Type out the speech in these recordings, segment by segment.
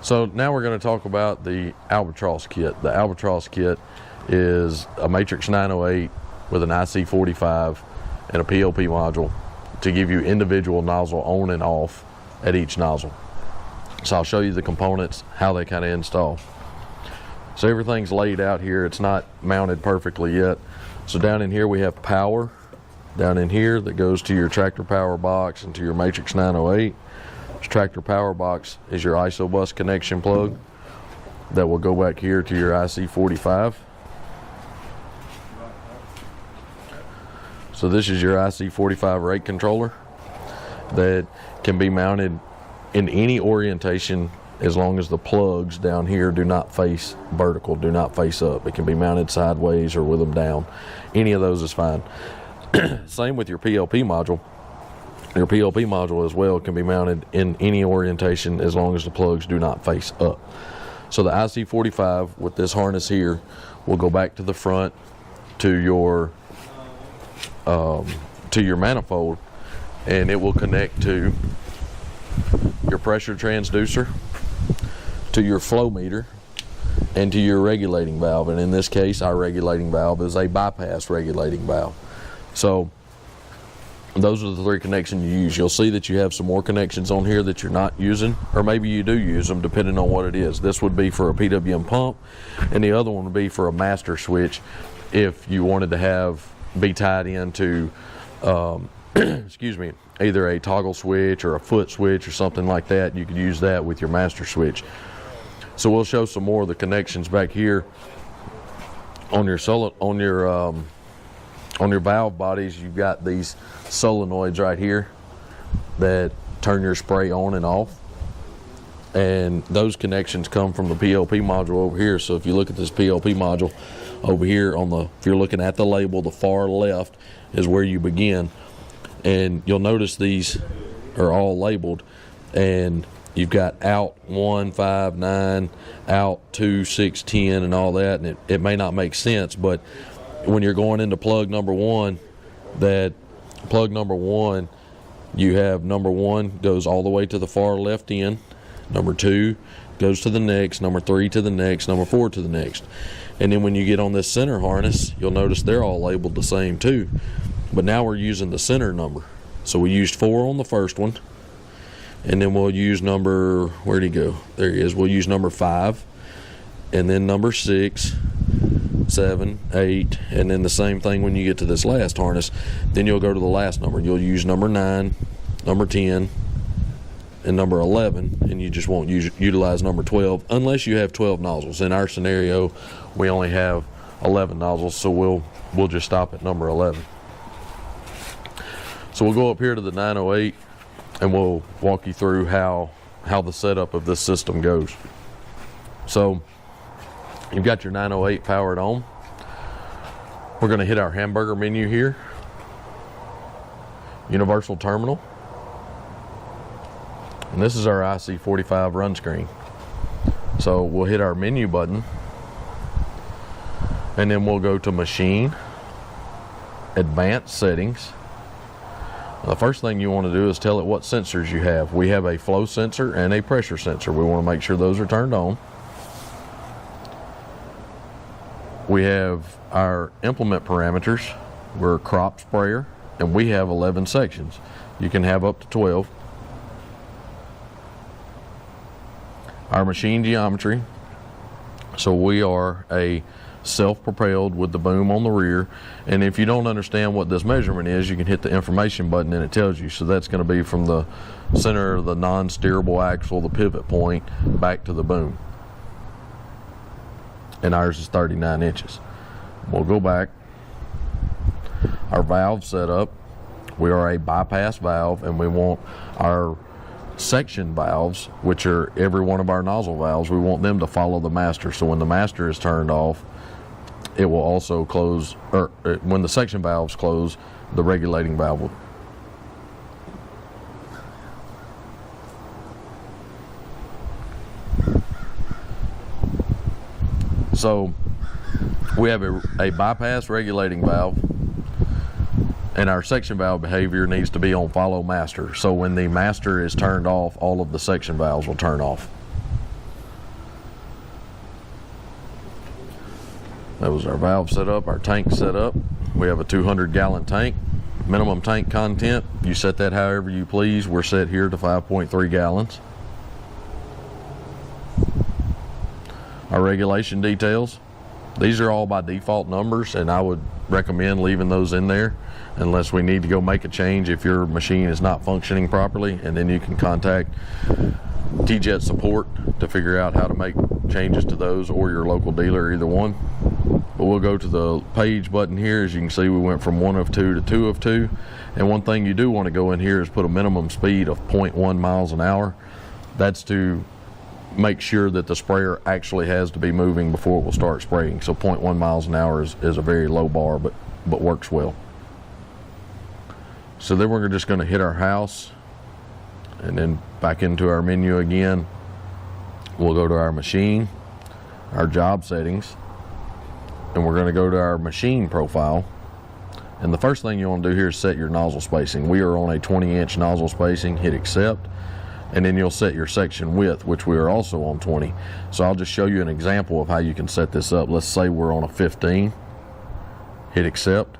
So now we're going to talk about the Albatross Kit. The Albatross Kit is a Matrix 908 with an IC45 and a PLP module to give you individual nozzle on and off at each nozzle. So I'll show you the components, how they kind of install. So everything's laid out here. It's not mounted perfectly yet. So down in here we have power down in here that goes to your tractor power box and to your Matrix 908. This tractor power box is your isobus connection plug that will go back here to your IC45. So this is your IC45 rate controller that can be mounted in any orientation as long as the plugs down here do not face vertical, do not face up. It can be mounted sideways or with them down. Any of those is fine. Same with your PLP module. Your PLP module as well can be mounted in any orientation as long as the plugs do not face up. So the IC45 with this harness here will go back to the front to your manifold, and it will connect to your pressure transducer, to your flow meter, and to your regulating valve. And in this case, our regulating valve is a bypass regulating valve. So those are the three connections you use. You'll see that you have some more connections on here that you're not using, or maybe you do use them depending on what it is. This would be for a PWM pump, and the other one would be for a master switch if you wanted to be tied into excuse me, either a toggle switch or a foot switch or something like that. You could use that with your master switch. So we'll show some more of the connections back here on your valve bodies. You've got these solenoids right here that turn your spray on and off, and those connections come from the PLP module over here. So if you look at this PLP module over here if you're looking at the label, the far left is where you begin, and you'll notice these are all labeled, and you've got out 1, 5, 9, out 2, 6, 10, and all that, and it may not make sense, but when you're going into plug number one, you have number 1 goes all the way to the far left end, number 2 goes to the next, number 3 to the next, number 4 to the next. And then when you get on this center harness, you'll notice they're all labeled the same too. But now we're using the center number. So we used 4 on the first one, and then we'll use number, where'd he go? There he is. We'll use number 5, and then number 6, 7, 8, and then the same thing when you get to this last harness. Then you'll go to the last number. You'll use number 9, number 10, and number 11, and you just won't utilize number 12 unless you have 12 nozzles. In our scenario, we only have 11 nozzles, so we'll just stop at number 11. So we'll go up here to the 908, and we'll walk you through how the setup of this system goes. So you've got your 908 powered on. We're going to hit our hamburger menu here, universal terminal, and this is our IC45 run screen. So we'll hit our menu button, and then we'll go to machine, advanced settings. The first thing you want to do is tell it what sensors you have. We have a flow sensor and a pressure sensor. We want to make sure those are turned on. We have our implement parameters. We're a crop sprayer, and we have 11 sections. You can have up to 12. Our machine geometry. So we are a self-propelled with the boom on the rear, and if you don't understand what this measurement is, you can hit the information button and it tells you. So that's going to be from the center of the non-steerable axle, the pivot point, back to the boom, and ours is 39 inches. We'll go back. Our valve setup, we are a bypass valve, and we want our section valves, which are every one of our nozzle valves, we want them to follow the master. So when the master is turned off, it will also close, or when the section valves close, the regulating valve will. So we have a bypass regulating valve, and our section valve behavior needs to be on follow master. So when the master is turned off, all of the section valves will turn off. That was our valve set up, our tank set up. We have a 200-gallon tank. Minimum tank content, you set that however you please. We're set here to 5.3 gallons. Our regulation details, these are all by default numbers, and I would recommend leaving those in there unless we need to go make a change if your machine is not functioning properly, and then you can contact TeeJet support to figure out how to make changes to those, or your local dealer, either one. But we'll go to the page button here. As you can see, we went from 1 of 2 to 2 of 2. And one thing you do want to go in here is put a minimum speed of 0.1 miles an hour. That's to make sure that the sprayer actually has to be moving before it will start spraying. So 0.1 miles an hour is a very low bar, but works well. So then we're just going to hit our house and then back into our menu again. We'll go to our machine, our job settings, and we're going to go to our machine profile. And the first thing you want to do here is set your nozzle spacing. We are on a 20-inch nozzle spacing. Hit accept, and then you'll set your section width, which we are also on 20. So I'll just show you an example of how you can set this up. Let's say we're on a 15. Hit accept,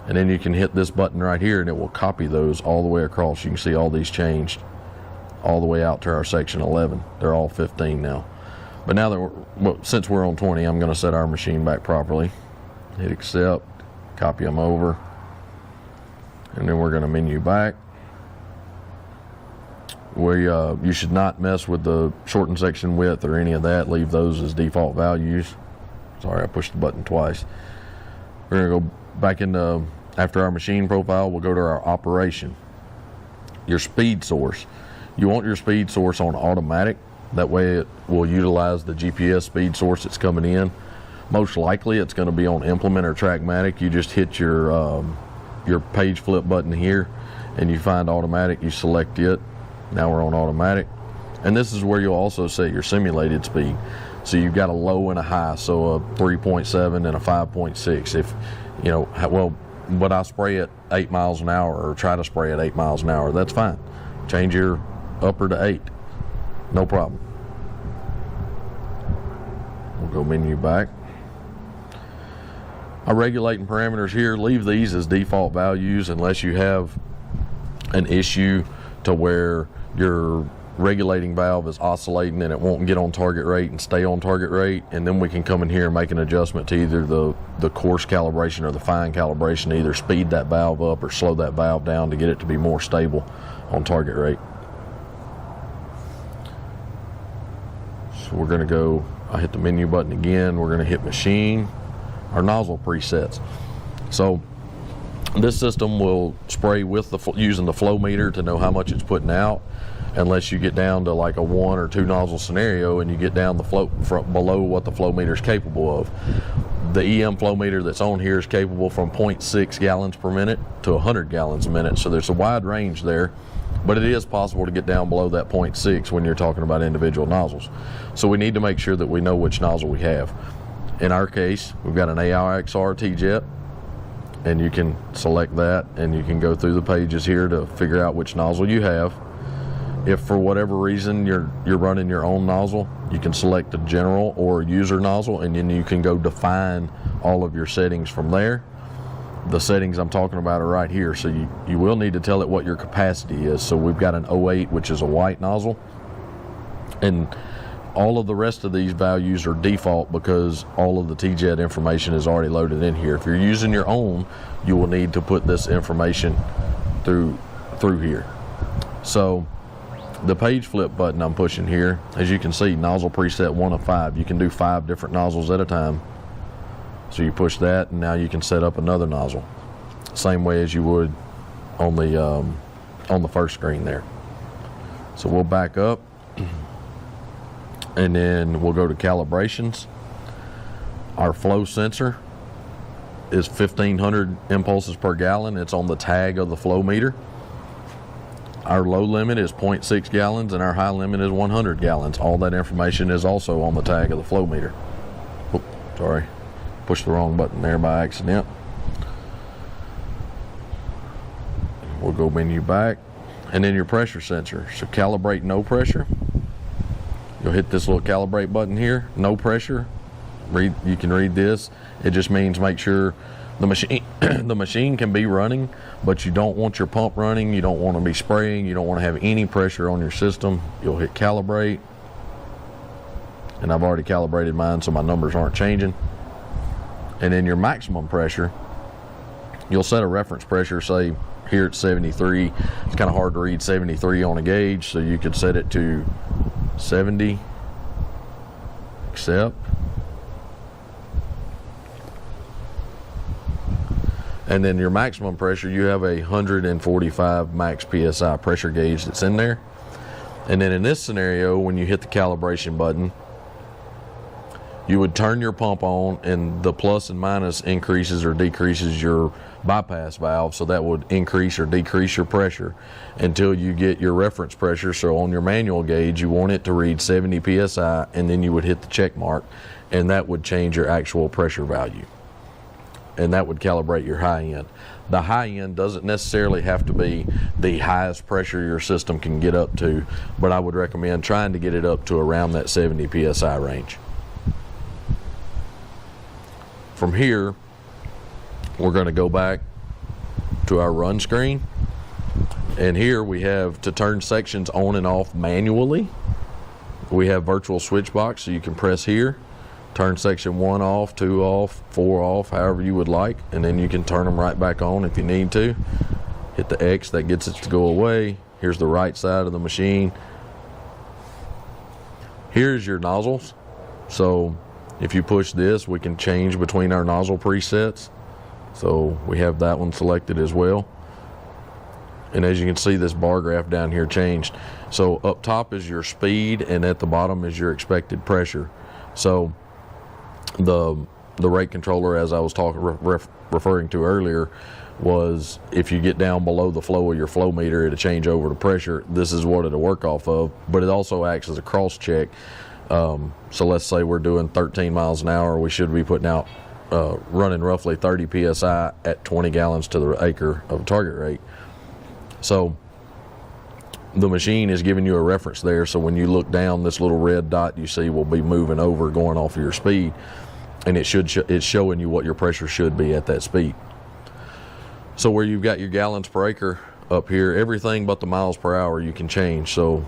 and then you can hit this button right here and it will copy those all the way across. You can see all these changed all the way out to our section 11. They're all 15 now. But now that since we're on 20, I'm going to set our machine back properly. Hit accept, copy them over, and then we're going to menu back. You should not mess with the shortened section width or any of that. Leave those as default values. Sorry, I pushed the button twice. We're going to go back into, after our machine profile, we'll go to our operation. Your speed source. You want your speed source on automatic. That way it will utilize the GPS speed source that's coming in. Most likely it's going to be on implement or trackmatic. You just hit your page flip button here and you find automatic, you select it. Now we're on automatic. And this is where you'll also set your simulated speed. So you've got a low and a high, so a 3.7 and a 5.6. If, you know, well, but I spray at 8 miles an hour or try to spray at 8 miles an hour, that's fine. Change your upper to 8. No problem. We'll go menu back. Our regulating parameters here, leave these as default values unless you have an issue to where your regulating valve is oscillating and it won't get on target rate and stay on target rate. And then we can come in here and make an adjustment to either the coarse calibration or the fine calibration, either speed that valve up or slow that valve down to get it to be more stable on target rate. So we're going to go, I hit the menu button again, we're going to hit machine, our nozzle presets. So this system will spray with using the flow meter to know how much it's putting out, unless you get down to like a 1 or 2 nozzle scenario and you get down the flow below what the flow meter is capable of. The EM flow meter that's on here is capable from 0.6 gallons per minute to 100 gallons a minute. So there's a wide range there, but it is possible to get down below that 0.6 when you're talking about individual nozzles. So we need to make sure that we know which nozzle we have. In our case, we've got an AIXR TeeJet, and you can select that and you can go through the pages here to figure out which nozzle you have. If for whatever reason you're running your own nozzle, you can select a general or user nozzle, and then you can go define all of your settings from there. The settings I'm talking about are right here, so you will need to tell it what your capacity is. So we've got an 08, which is a white nozzle, and all of the rest of these values are default because all of the TeeJet information is already loaded in here. If you're using your own, you will need to put this information through here. So the page flip button I'm pushing here, as you can see, nozzle preset 1 of 5. You can do 5 different nozzles at a time. So you push that and now you can set up another nozzle. Same way as you would on the first screen there. So we'll back up and then we'll go to calibrations. Our flow sensor is 1500 impulses per gallon. It's on the tag of the flow meter. Our low limit is 0.6 gallons and our high limit is 100 gallons. All that information is also on the tag of the flow meter. Oh, sorry, pushed the wrong button there by accident. We'll go menu back, and then your pressure sensor. So calibrate no pressure. You'll hit this little calibrate button here, no pressure. You can read this. It just means make sure the machine the machine can be running, but you don't want your pump running. You don't want to be spraying. You don't want to have any pressure on your system. You'll hit calibrate, and I've already calibrated mine, so my numbers aren't changing. And then your maximum pressure, you'll set a reference pressure, say here at 73. It's kind of hard to read 73 on a gauge, so you could set it to 70, accept. And then your maximum pressure, you have a 145 max PSI pressure gauge that's in there. And then in this scenario, when you hit the calibration button, you would turn your pump on, and the plus and minus increases or decreases your bypass valve, so that would increase or decrease your pressure until you get your reference pressure. So on your manual gauge, you want it to read 70 PSI, and then you would hit the check mark, and that would change your actual pressure value. And that would calibrate your high end. The high end doesn't necessarily have to be the highest pressure your system can get up to, but I would recommend trying to get it up to around that 70 PSI range. From here, we're going to go back to our run screen, and here we have to turn sections on and off manually. We have virtual switch box, so you can press here, turn section 1 off, 2 off, 4 off, however you would like, and then you can turn them right back on if you need to. Hit the X, that gets it to go away. Here's the right side of the machine. Here's your nozzles. So if you push this, we can change between our nozzle presets. So we have that one selected as well. And as you can see, this bar graph down here changed. So up top is your speed, and at the bottom is your expected pressure. So the rate controller, as I was referring to earlier, was if you get down below the flow of your flow meter, it'll change over to pressure. This is what it'll work off of, but it also acts as a cross check. So let's say we're doing 13 miles an hour, we should be putting out running roughly 30 PSI at 20 gallons to the acre of target rate. So the machine is giving you a reference there, so when you look down, this little red dot you see will be moving over, going off of your speed, and it's showing you what your pressure should be at that speed. So where you've got your gallons per acre up here, everything but the miles per hour you can change. So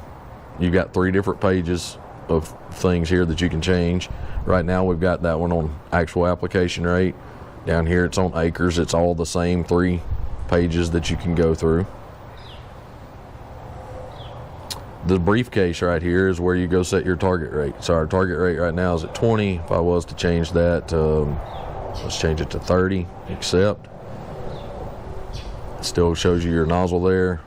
you've got 3 different pages of things here that you can change. Right now we've got that one on actual application rate. Down here it's on acres. It's all the same 3 pages that you can go through. The briefcase right here is where you go set your target rate. So our target rate right now is at 20. If I was to change that, let's change it to 30, accept. It still shows you your nozzle there.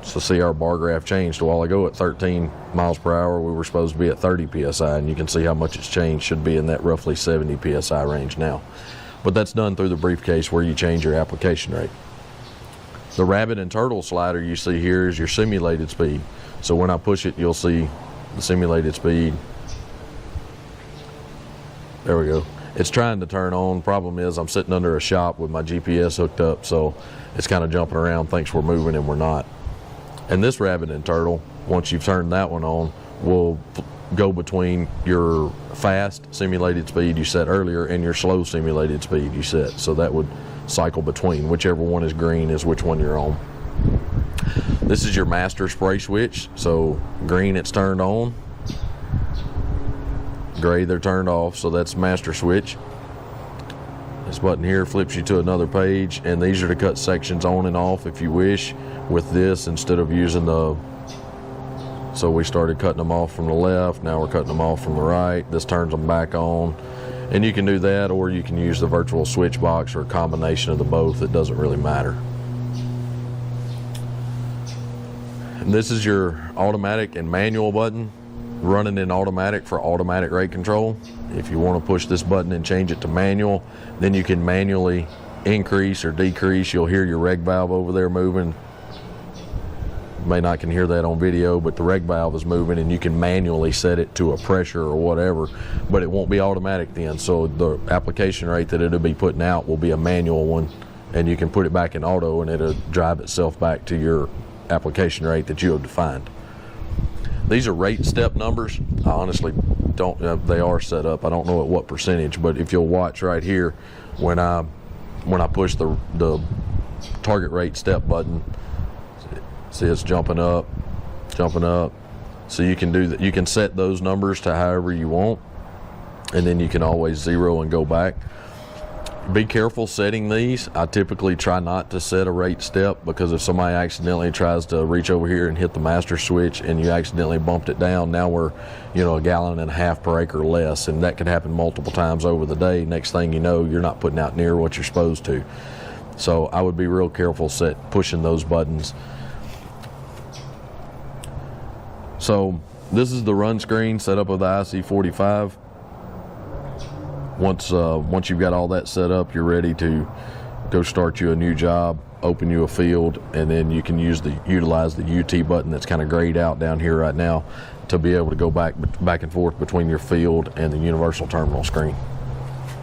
So see, our bar graph changed. A while ago at 13 miles per hour, we were supposed to be at 30 PSI, and you can see how much it's changed. Should be in that roughly 70 PSI range now. But that's done through the briefcase where you change your application rate. The rabbit and turtle slider you see here is your simulated speed. So when I push it, you'll see the simulated speed. There we go. It's trying to turn on. Problem is I'm sitting under a shop with my GPS hooked up, so it's kind of jumping around, thinks we're moving and we're not. And this rabbit and turtle, once you've turned that one on, will go between your fast simulated speed you set earlier and your slow simulated speed you set. So that would cycle between. Whichever one is green is which one you're on. This is your master spray switch. So green, it's turned on. Gray, they're turned off. So that's master switch. This button here flips you to another page, and these are to cut sections on and off if you wish with this, instead of using the, so we started cutting them off from the left, now we're cutting them off from the right. This turns them back on, and you can do that, or you can use the virtual switch box, or a combination of the both. It doesn't really matter. And this is your automatic and manual button, running in automatic for automatic rate control. If you want to push this button and change it to manual, then you can manually increase or decrease. You'll hear your reg valve over there moving. You may not can hear that on video, but the reg valve is moving, and you can manually set it to a pressure or whatever, but it won't be automatic then. So the application rate that it'll be putting out will be a manual one, and you can put it back in auto, and it'll drive itself back to your application rate that you have defined. These are rate step numbers. I honestly don't, they are set up. I don't know at what percentage, but if you'll watch right here, when I push the target rate step button, see it's jumping up. So you can do that. You can set those numbers to however you want, and then you can always zero and go back. Be careful setting these. I typically try not to set a rate step, because if somebody accidentally tries to reach over here and hit the master switch and you accidentally bumped it down, now we're, you know, 1.5 gallons per acre less, and that could happen multiple times over the day. Next thing you know, you're not putting out near what you're supposed to. So I would be real careful pushing those buttons. So this is the run screen set up with the IC45. Once you've got all that set up, you're ready to go start you a new job, open you a field, and then you can utilize the UT button that's kind of grayed out down here right now to be able to go back and forth between your field and the universal terminal screen.